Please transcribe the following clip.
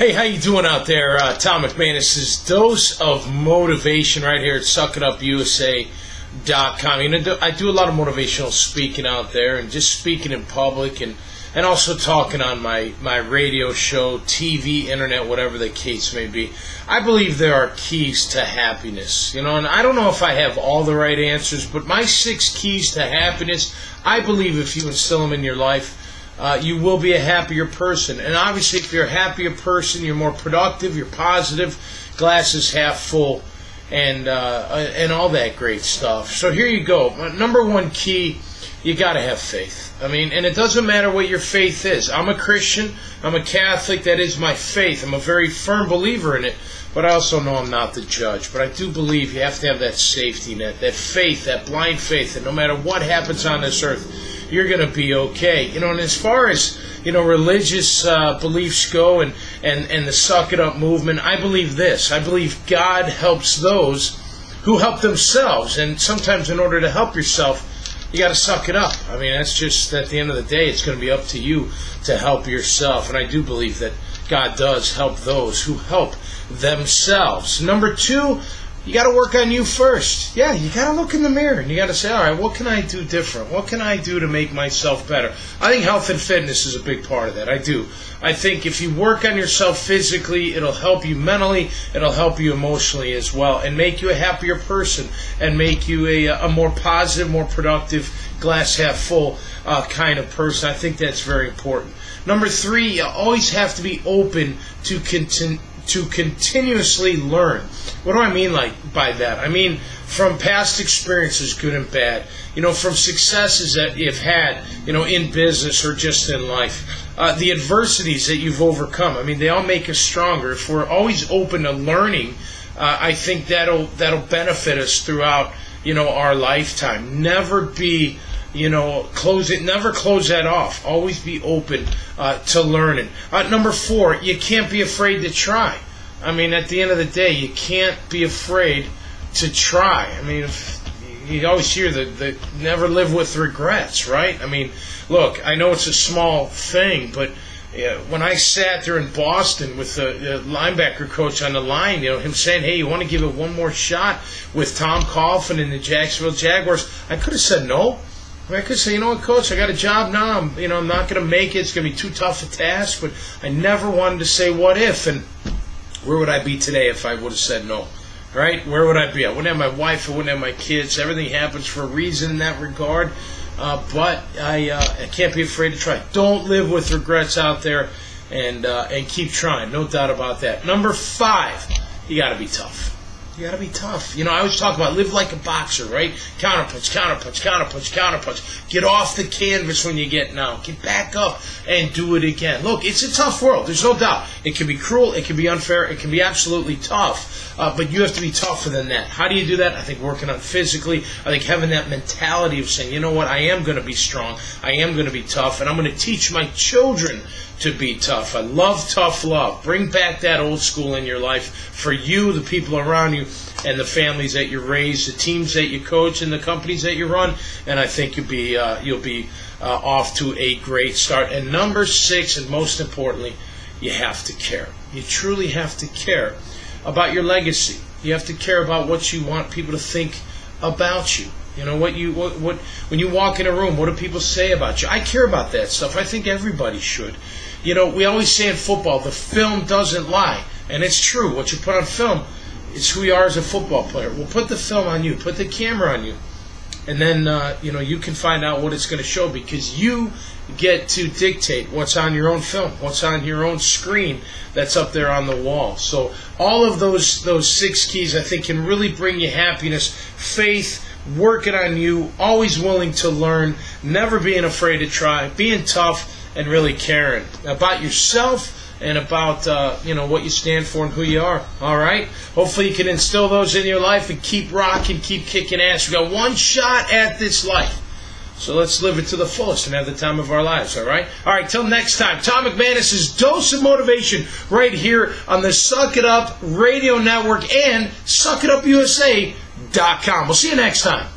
Hey, how you doing out there? Tom McManus' dose of motivation right here at SuckItUpUSA.com. You know, I do a lot of motivational speaking out there and just speaking in public and also talking on my radio show, TV, internet, whatever the case may be. I believe there are keys to happiness, you know, and I don't know if I have all the right answers, but my 6 keys to happiness, I believe if you instill them in your life, you will be a happier person. And obviously, if you're a happier person, you're more productive, you're positive, glass is half full, and all that great stuff. So here you go. Number 1 key, you got to have faith. I mean, and it doesn't matter what your faith is. I'm a Christian. I'm a Catholic. That is my faith. I'm a very firm believer in it. But I also know I'm not the judge. But I do believe you have to have that safety net, that faith, that blind faith, that no matter what happens on this earth, you're going to be okay. You know, and as far as, you know, religious beliefs go and the Suck It Up movement, I believe this. I believe God helps those who help themselves. And sometimes in order to help yourself, you got to suck it up. I mean, that's just, at the end of the day, it's going to be up to you to help yourself. And I do believe that God does help those who help themselves. Number 2, you got to work on you first. Yeah, you got to look in the mirror and you got to say, all right, what can I do different? What can I do to make myself better? I think health and fitness is a big part of that. I do. I think if you work on yourself physically, it'll help you mentally, it'll help you emotionally as well, and make you a happier person and make you a more positive, more productive, glass half full kind of person. I think that's very important. Number 3, you always have to be open to continuously learn. What do I mean by that? I mean from past experiences, good and bad. You know, from successes that you've had, you know, in business or just in life. The adversities that you've overcome. I mean, they all make us stronger. If we're always open to learning, I think that'll benefit us throughout, you know, our lifetime. Never be, you know, never close that off. Always be open to learning. Number 4, you can't be afraid to try. I mean, at the end of the day, you can't be afraid to try. I mean, you always hear the never live with regrets, right? I mean, look, I know it's a small thing, but when I sat there in Boston with the linebacker coach on the line, you know, him saying, hey, you want to give it one more shot with Tom Coughlin and the Jacksonville Jaguars, I could have said no. I could say, you know what, Coach, I got a job now. I'm not going to make it. It's going to be too tough a task. But I never wanted to say what if. And where would I be today if I would have said no? Right? Where would I be? I wouldn't have my wife. I wouldn't have my kids. Everything happens for a reason in that regard. But I can't be afraid to try. Don't live with regrets out there, and keep trying. No doubt about that. Number 5, you got to be tough. You got to be tough. You know, I always talk about live like a boxer, right? Counterpunch, counterpunch, counterpunch, counterpunch. Get off the canvas when you get down. Get back up and do it again. Look, it's a tough world. There's no doubt. It can be cruel. It can be unfair. It can be absolutely tough. But you have to be tougher than that. How do you do that? I think working on physically. I think having that mentality of saying, you know what, I am going to be strong. I am going to be tough. And I'm going to teach my children to be tough. I love tough love. Bring back that old school in your life for you, the people around you, and the families that you raise, the teams that you coach, and the companies that you run. And I think you'll be off to a great start. And number 6, and most importantly, you have to care. You truly have to care about your legacy. You have to care about what you want people to think about you. You know, what when you walk in a room, what do people say about you? I care about that stuff. I think everybody should. You know, we always say in football, the film doesn't lie. And it's true. What you put on film is who you are as a football player. We'll put the film on you. Put the camera on you. And then, you know, you can find out what it's going to show because you get to dictate what's on your own film, what's on your own screen that's up there on the wall. So all of those 6 keys, I think, can really bring you happiness, faith, working on you, always willing to learn, never being afraid to try, being tough, and really caring about yourself and about you know, what you stand for and who you are. All right? Hopefully you can instill those in your life and keep rocking, keep kicking ass. We got one shot at this life. So let's live it to the fullest and have the time of our lives, all right? All right, till next time. Tom McManus' Dose of Motivation right here on the Suck It Up Radio Network and SuckItUpUSA.com. We'll see you next time.